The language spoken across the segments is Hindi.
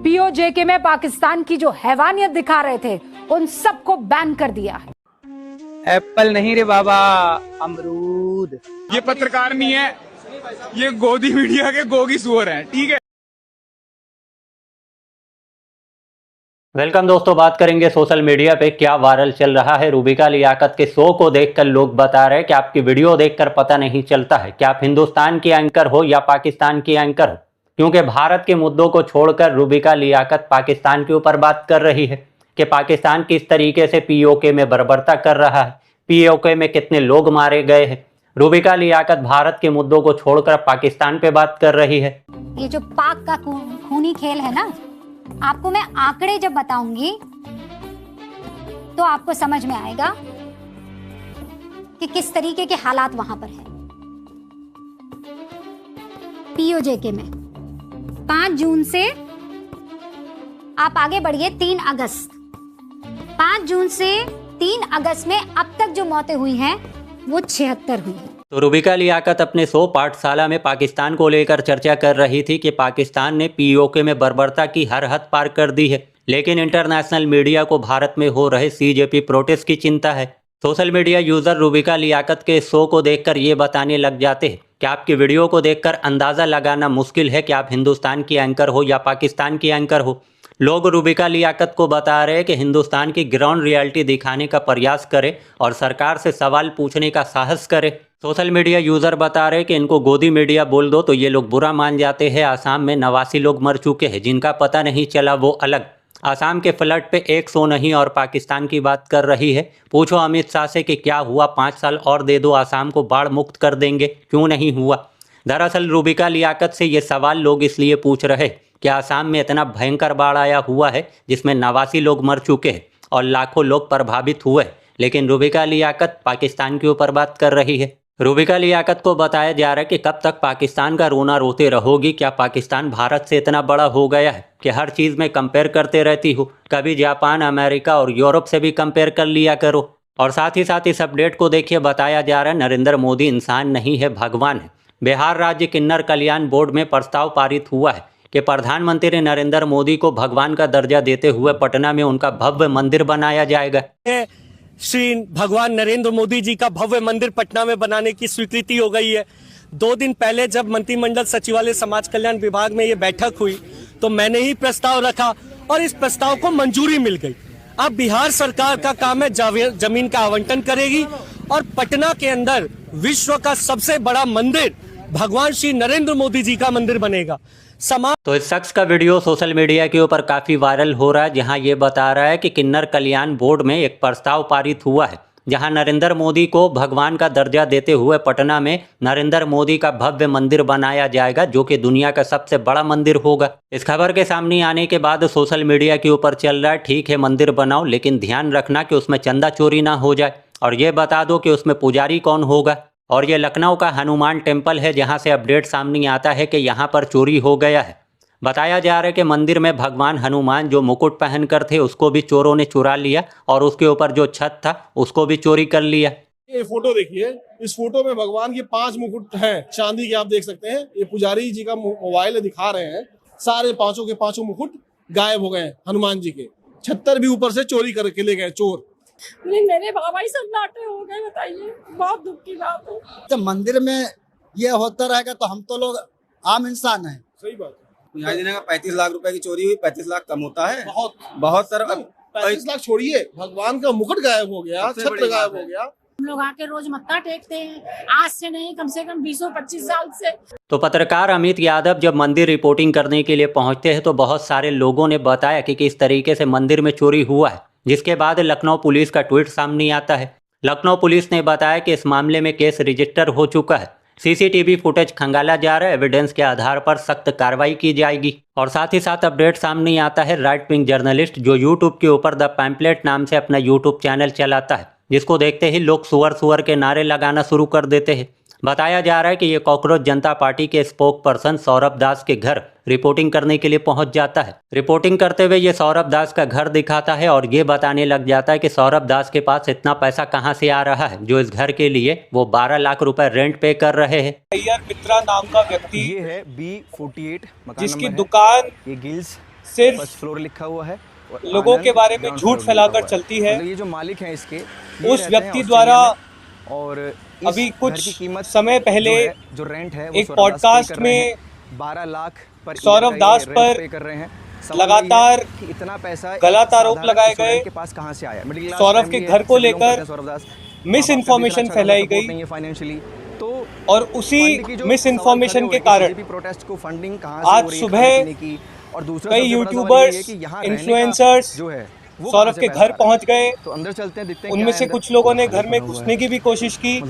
पीओजेके में पाकिस्तान की जो हैवानियत दिखा रहे थे उन सबको बैन कर दिया है। एप्पल नहीं रे बाबा, अमरूद। ये पत्रकार नहीं है, ये गोदी मीडिया के गोगी सुअर हैं, ठीक है। वेलकम दोस्तों, बात करेंगे सोशल मीडिया पे क्या वायरल चल रहा है। रूबिका लियाकत के शो को देखकर लोग बता रहे हैं कि आपकी वीडियो देखकर पता नहीं चलता है कि आप हिंदुस्तान की एंकर हो या पाकिस्तान की एंकर हो, क्योंकि भारत के मुद्दों को छोड़कर रूबिका लियाकत पाकिस्तान के ऊपर बात कर रही है कि पाकिस्तान किस तरीके से पीओके में बर्बरता कर रहा है, पीओके में कितने लोग मारे गए हैं। रूबिका लियाकत भारत के मुद्दों को छोड़कर पाकिस्तान पे बात कर रही है। ये जो पाक का खूनी खेल है ना, आपको मैं आंकड़े जब बताऊंगी तो आपको समझ में आएगा कि किस तरीके के हालात वहां पर है। पीओजेके में 5 जून से आप आगे बढ़िए 3 अगस्त, 5 जून से 3 अगस्त में अब तक जो मौतें हुई हैं वो 76 हुई हैं। तो रूबिका लियाकत अपने शो पाठशाला में पाकिस्तान को लेकर चर्चा कर रही थी कि पाकिस्तान ने पीओके में बर्बरता की हर हद पार कर दी है, लेकिन इंटरनेशनल मीडिया को भारत में हो रहे सीजेपी प्रोटेस्ट की चिंता है। Social media user Rubika Liaquat के शो को देखकर ये बताने लग जाते हैं कि आपकी वीडियो को देखकर अंदाज़ा लगाना मुश्किल है कि आप हिंदुस्तान की एंकर हो या पाकिस्तान की एंकर हो। लोग रूबिका लियाकत को बता रहे हैं कि हिंदुस्तान की ग्राउंड रियलिटी दिखाने का प्रयास करें और सरकार से सवाल पूछने का साहस करें। सोशल मीडिया यूज़र बता रहे हैं कि इनको गोदी मीडिया बोल दो तो ये लोग बुरा मान जाते हैं। आसाम में 89 लोग मर चुके हैं, जिनका पता नहीं चला वो अलग। आसाम के फ्लड पे एक शो नहीं और पाकिस्तान की बात कर रही है। पूछो अमित शाह से कि क्या हुआ, 5 साल और दे दो, आसाम को बाढ़ मुक्त कर देंगे, क्यों नहीं हुआ। दरअसल रूबिका लियाकत से ये सवाल लोग इसलिए पूछ रहे कि आसाम में इतना भयंकर बाढ़ आया हुआ है जिसमें 89 लोग मर चुके हैं और लाखों लोग प्रभावित हुए, लेकिन रूबिका लियाकत पाकिस्तान के ऊपर बात कर रही है। रूबिका लियाकत को बताया जा रहा है कि कब तक पाकिस्तान का रोना रोते रहोगी। क्या पाकिस्तान भारत से इतना बड़ा हो गया है कि हर चीज़ में कंपेयर करते रहती हो? कभी जापान, अमेरिका और यूरोप से भी कंपेयर कर लिया करो। और साथ ही साथ इस अपडेट को देखिए, बताया जा रहा है नरेंद्र मोदी इंसान नहीं है, भगवान है। बिहार राज्य किन्नर कल्याण बोर्ड में प्रस्ताव पारित हुआ है कि प्रधानमंत्री नरेंद्र मोदी को भगवान का दर्जा देते हुए पटना में उनका भव्य मंदिर बनाया जाएगा। श्री भगवान नरेंद्र मोदी जी का भव्य मंदिर पटना में बनाने की स्वीकृति हो गई है। 2 दिन पहले जब मंत्रिमंडल सचिवालय समाज कल्याण विभाग में ये बैठक हुई तो मैंने ही प्रस्ताव रखा और इस प्रस्ताव को मंजूरी मिल गई। अब बिहार सरकार का काम है जमीन का आवंटन करेगी और पटना के अंदर विश्व का सबसे बड़ा मंदिर भगवान श्री नरेंद्र मोदी जी का मंदिर बनेगा। तो इस शख्स का वीडियो सोशल मीडिया के ऊपर काफ़ी वायरल हो रहा है, जहां ये बता रहा है कि किन्नर कल्याण बोर्ड में एक प्रस्ताव पारित हुआ है जहां नरेंद्र मोदी को भगवान का दर्जा देते हुए पटना में नरेंद्र मोदी का भव्य मंदिर बनाया जाएगा, जो कि दुनिया का सबसे बड़ा मंदिर होगा। इस खबर के सामने आने के बाद सोशल मीडिया के ऊपर चल रहा है, ठीक है मंदिर बनाओ, लेकिन ध्यान रखना कि उसमें चंदा चोरी ना हो जाए, और ये बता दो कि उसमें पुजारी कौन होगा। और ये लखनऊ का हनुमान टेम्पल है, जहां से अपडेट सामने आता है कि यहाँ पर चोरी हो गया है। बताया जा रहा है कि मंदिर में भगवान हनुमान जो मुकुट पहनकर थे उसको भी चोरों ने चुरा लिया और उसके ऊपर जो छत था उसको भी चोरी कर लिया। ये फोटो देखिए, इस फोटो में भगवान के 5 मुकुट हैं चांदी के, आप देख सकते हैं। ये पुजारी जी का मोबाइल दिखा रहे हैं, सारे 5 के 5 मुकुट गायब हो गए हनुमान जी के। 76 भी ऊपर से चोरी करके ले गए चोर। मेरे बाबा ही सब नाटे हो गए, बताइए, बहुत दुख की बात है। तो मंदिर में ये होता रहेगा तो हम तो लोग आम इंसान हैं। सही बात। पुजारी जी ने 35 लाख रुपए की चोरी हुई, 35 लाख कम होता है? बहुत सर, 35 लाख छोड़िए, भगवान का मुकुट गायब हो गया, छत्र गायब हो गया। हम लोग आके रोज मत्था टेकते हैं, आज से नहीं कम से कम 20-25 साल से। तो पत्रकार अमित यादव जब मंदिर रिपोर्टिंग करने के लिए पहुंचते हैं तो बहुत सारे लोगों ने बताया कि किस तरीके से मंदिर में चोरी हुआ है, जिसके बाद लखनऊ पुलिस का ट्वीट सामने आता है। लखनऊ पुलिस ने बताया कि इस मामले में केस रजिस्टर हो चुका है, सीसीटीवी फुटेज खंगाला जा रहा है, एविडेंस के आधार पर सख्त कार्रवाई की जाएगी। और साथ ही साथ अपडेट सामने आता है राइट विंग जर्नलिस्ट जो यूट्यूब के ऊपर द पैम्पलेट नाम से अपना यूट्यूब चैनल चलाता है, जिसको देखते ही लोग सुअर सुअर के नारे लगाना शुरू कर देते हैं। बताया जा रहा है कि ये कॉकरोच जनता पार्टी के स्पोक पर्सन सौरभ दास के घर रिपोर्टिंग करने के लिए पहुंच जाता है। रिपोर्टिंग करते हुए ये सौरभ दास का घर दिखाता है और ये बताने लग जाता है कि सौरभ दास के पास इतना पैसा कहां से आ रहा है जो इस घर के लिए वो 12 लाख रुपए रेंट पे कर रहे हैं। अय्यर मित्रा नाम का व्यक्ति, ये है B48 जिसकी दुकान ये गिल्स सिर्फ फर्स्ट फ्लोर लिखा हुआ है, लोगों के बारे में झूठ फैलाकर चलती है। ये जो मालिक हैं इसके, उस व्यक्ति द्वारा और अभी कुछ समय पहले जो रेंट है एक पॉडकास्ट में 12 लाख पर सौरभ दास पर पे कर रहे हैं। लगातार इतना पैसा गलत आरोप लगाए गए, के पास कहां से आया? सौरभ के घर को लेकर मिस इन्फॉर्मेशन फैलाई गई फाइनेंशियली, तो और उसी मिस इन्फॉर्मेशन के कारण प्रोटेस्ट को फंडिंग आज सुबह और दूसरा कई यूट्यूबर्स, इन्फ्लुएंसर्स जो है सौरभ के घर पहुंच गए। तो अंदर चलते हैं, देखते हैं उनमें से कुछ लोगों ने घर में घुसने की भी कोशिश की।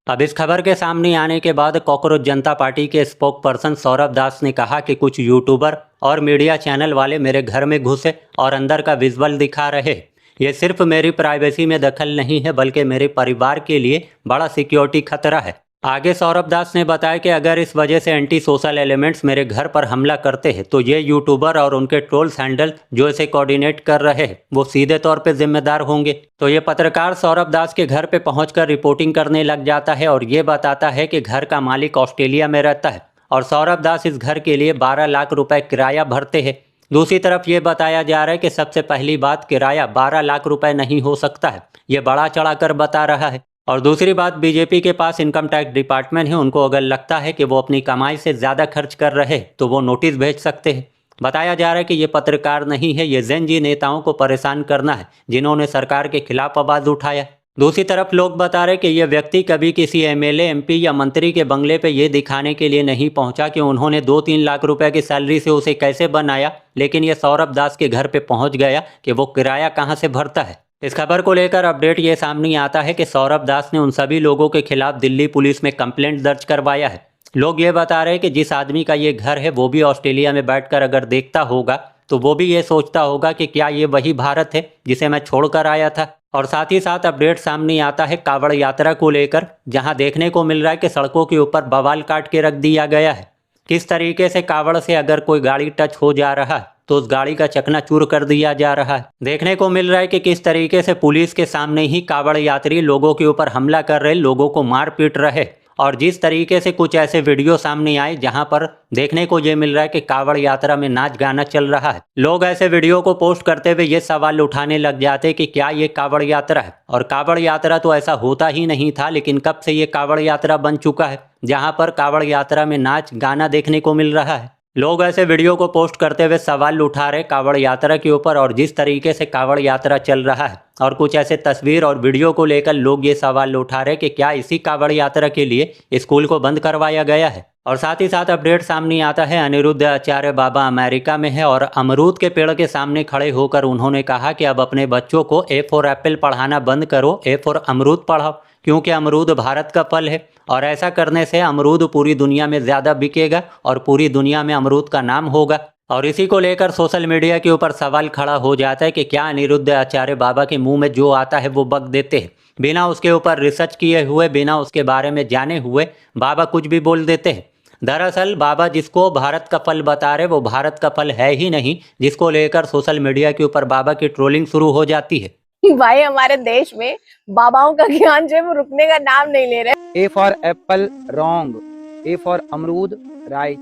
अब इस खबर के सामने आने के बाद कॉकरोच जनता पार्टी के स्पोक पर्सन सौरभ दास ने कहा कि कुछ यूट्यूबर और मीडिया चैनल वाले मेरे घर में घुसे और अंदर का विजुअल दिखा रहे। ये सिर्फ मेरी प्राइवेसी में दखल नहीं है, बल्कि मेरे परिवार के लिए बड़ा सिक्योरिटी खतरा है। आगे सौरभ दास ने बताया कि अगर इस वजह से एंटी सोशल एलिमेंट्स मेरे घर पर हमला करते हैं तो ये यूट्यूबर और उनके ट्रोल्स हैंडल जो इसे कोऑर्डिनेट कर रहे हैं वो सीधे तौर पे जिम्मेदार होंगे। तो ये पत्रकार सौरभ दास के घर पे पहुंचकर रिपोर्टिंग करने लग जाता है और ये बताता है कि घर का मालिक ऑस्ट्रेलिया में रहता है और सौरभ दास इस घर के लिए 12 लाख रुपए किराया भरते हैं। दूसरी तरफ ये बताया जा रहा है कि सबसे पहली बात, किराया 12 लाख रुपए नहीं हो सकता है, ये बड़ा चढ़ाकर बता रहा है। और दूसरी बात, बीजेपी के पास इनकम टैक्स डिपार्टमेंट है, उनको अगर लगता है कि वो अपनी कमाई से ज़्यादा खर्च कर रहे तो वो नोटिस भेज सकते हैं। बताया जा रहा है कि ये पत्रकार नहीं है, ये जेन जी नेताओं को परेशान करना है जिन्होंने सरकार के खिलाफ आवाज़ उठाया। दूसरी तरफ लोग बता रहे कि ये व्यक्ति कभी किसी एमएलए, एमपी या मंत्री के बंगले पे ये दिखाने के लिए नहीं पहुंचा कि उन्होंने 2-3 लाख रुपए की सैलरी से उसे कैसे बनाया, लेकिन ये सौरभ दास के घर पे पहुंच गया कि वो किराया कहां से भरता है। इस खबर को लेकर अपडेट ये सामने आता है कि सौरभ दास ने उन सभी लोगों के खिलाफ दिल्ली पुलिस में कंप्लेंट दर्ज करवाया है। लोग ये बता रहे हैं कि जिस आदमी का ये घर है वो भी ऑस्ट्रेलिया में बैठकर अगर देखता होगा तो वो भी ये सोचता होगा कि क्या ये वही भारत है जिसे मैं छोड़कर आया था। और साथ ही साथ अपडेट सामने आता है कावड़ यात्रा को लेकर, जहां देखने को मिल रहा है कि सड़कों के ऊपर बवाल काट के रख दिया गया है। किस तरीके से कावड़ से अगर कोई गाड़ी टच हो जा रहा है तो उस गाड़ी का चकनाचूर कर दिया जा रहा है। देखने को मिल रहा है कि किस तरीके से पुलिस के सामने ही कावड़ यात्री लोगों के ऊपर हमला कर रहे, लोगों को मार पीट रहे। और जिस तरीके से कुछ ऐसे वीडियो सामने आए जहां पर देखने को ये मिल रहा है कि कावड़ यात्रा में नाच गाना चल रहा है, लोग ऐसे वीडियो को पोस्ट करते हुए ये सवाल उठाने लग जाते कि क्या ये कावड़ यात्रा है। और कावड़ यात्रा तो ऐसा होता ही नहीं था, लेकिन कब से ये कावड़ यात्रा बन चुका है जहां पर कावड़ यात्रा में नाच गाना देखने को मिल रहा है। लोग ऐसे वीडियो को पोस्ट करते हुए सवाल उठा रहे कावड़ यात्रा के ऊपर और जिस तरीके से कावड़ यात्रा चल रहा है। और कुछ ऐसे तस्वीर और वीडियो को लेकर लोग ये सवाल उठा रहे कि क्या इसी कावड़ यात्रा के लिए स्कूल को बंद करवाया गया है। और साथ ही साथ अपडेट सामने आता है अनिरुद्ध आचार्य बाबा अमेरिका में है और अमरूद के पेड़ के सामने खड़े होकर उन्होंने कहा कि अब अपने बच्चों को ए फॉर एप्पल पढ़ाना बंद करो, ए फॉर अमरूद पढ़ाओ, क्योंकि अमरूद भारत का फल है और ऐसा करने से अमरूद पूरी दुनिया में ज़्यादा बिकेगा और पूरी दुनिया में अमरूद का नाम होगा। और इसी को लेकर सोशल मीडिया के ऊपर सवाल खड़ा हो जाता है कि क्या अनिरुद्ध आचार्य बाबा के मुंह में जो आता है वो बक देते हैं, बिना उसके ऊपर रिसर्च किए हुए, बिना उसके बारे में जाने हुए बाबा कुछ भी बोल देते हैं। दरअसल बाबा जिसको भारत का फल बता रहे वो भारत का फल है ही नहीं, जिसको लेकर सोशल मीडिया के ऊपर बाबा की ट्रोलिंग शुरू हो जाती है। भाई हमारे देश में बाबाओं का ज्ञान जो है वो रुकने का नाम नहीं ले रहे। A for Apple wrong, A for अमरूद राइट।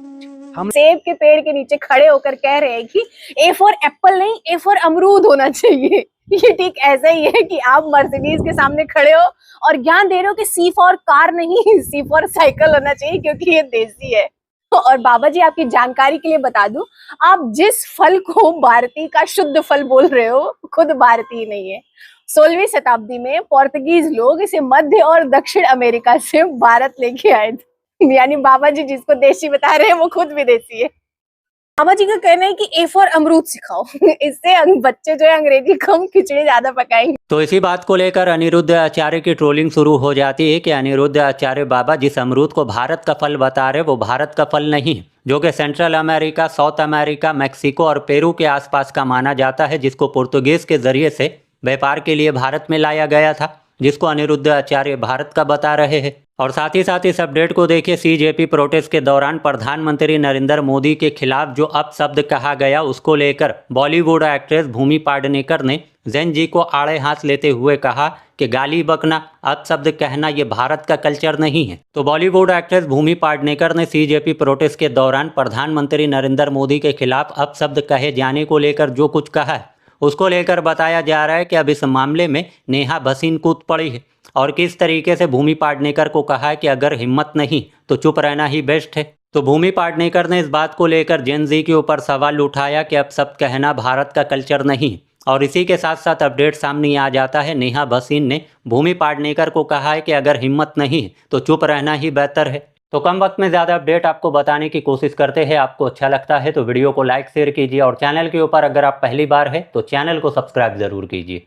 हम सेब के पेड़ के नीचे खड़े होकर कह रहे हैं कि ए फॉर एप्पल नहीं, ए फॉर अमरूद होना चाहिए। ये ठीक ऐसा ही है कि आप मर्सिडीज के सामने खड़े हो और ज्ञान दे रहे हो कि सी फॉर कार नहीं, सी फॉर साइकिल होना चाहिए क्योंकि ये देसी है। और बाबा जी आपकी जानकारी के लिए बता दूं, आप जिस फल को भारतीय का शुद्ध फल बोल रहे हो खुद भारतीय नहीं है। 16वीं शताब्दी में पोर्तुगीज लोग इसे मध्य और दक्षिण अमेरिका से भारत लेके आए थे। यानी बाबा जी जिसको देशी बता रहे हैं वो खुद विदेशी है। बाबा जी का कहना है कि ए फॉर अमरूद सिखाओ, इससे बच्चे जो है अंग्रेजी कम खिचड़ी ज्यादा पकाएंगे। तो इसी बात को लेकर अनिरुद्ध आचार्य की ट्रोलिंग शुरू हो जाती है कि अनिरुद्ध आचार्य बाबा जिस अमरूद को भारत का फल बता रहे वो भारत का फल नहीं है, जो कि central America, south America, Mexico और पेरू के आसपास का माना जाता है, जिसको पुर्तगीज के जरिए से व्यापार के लिए भारत में लाया गया था, जिसको अनिरुद्ध आचार्य भारत का बता रहे हैं। और साथ ही इस अपडेट को देखिए। सीजेपी प्रोटेस्ट के दौरान प्रधानमंत्री नरेंद्र मोदी के खिलाफ जो अपशब्द कहा गया उसको लेकर बॉलीवुड एक्ट्रेस भूमि पाडनेकर ने जैन जी को आड़े हाथ लेते हुए कहा कि गाली बकना, अपशब्द कहना ये भारत का कल्चर नहीं है। तो बॉलीवुड एक्ट्रेस भूमि पाडनेकर ने सीजेपी प्रोटेस्ट के दौरान प्रधानमंत्री नरेंद्र मोदी के खिलाफ अपशब्द कहे जाने को लेकर जो कुछ कहा है उसको लेकर बताया जा रहा है कि अब इस मामले में नेहा भसीन कूद पड़ी है और किस तरीके से भूमि पाडनेकर को कहा है कि अगर हिम्मत नहीं तो चुप रहना ही बेस्ट है। तो भूमि पाडनेकर ने इस बात को लेकर जेन जी के ऊपर सवाल उठाया कि अब सब कहना भारत का कल्चर नहीं। और इसी के साथ अपडेट सामने आ जाता है। नेहा भसीन ने भूमि पाडनेकर को कहा है कि अगर हिम्मत नहीं तो चुप रहना ही बेहतर है। तो कम वक्त में ज़्यादा अपडेट आपको बताने की कोशिश करते हैं। आपको अच्छा लगता है तो वीडियो को लाइक शेयर कीजिए और चैनल के ऊपर अगर आप पहली बार है तो चैनल को सब्सक्राइब ज़रूर कीजिए।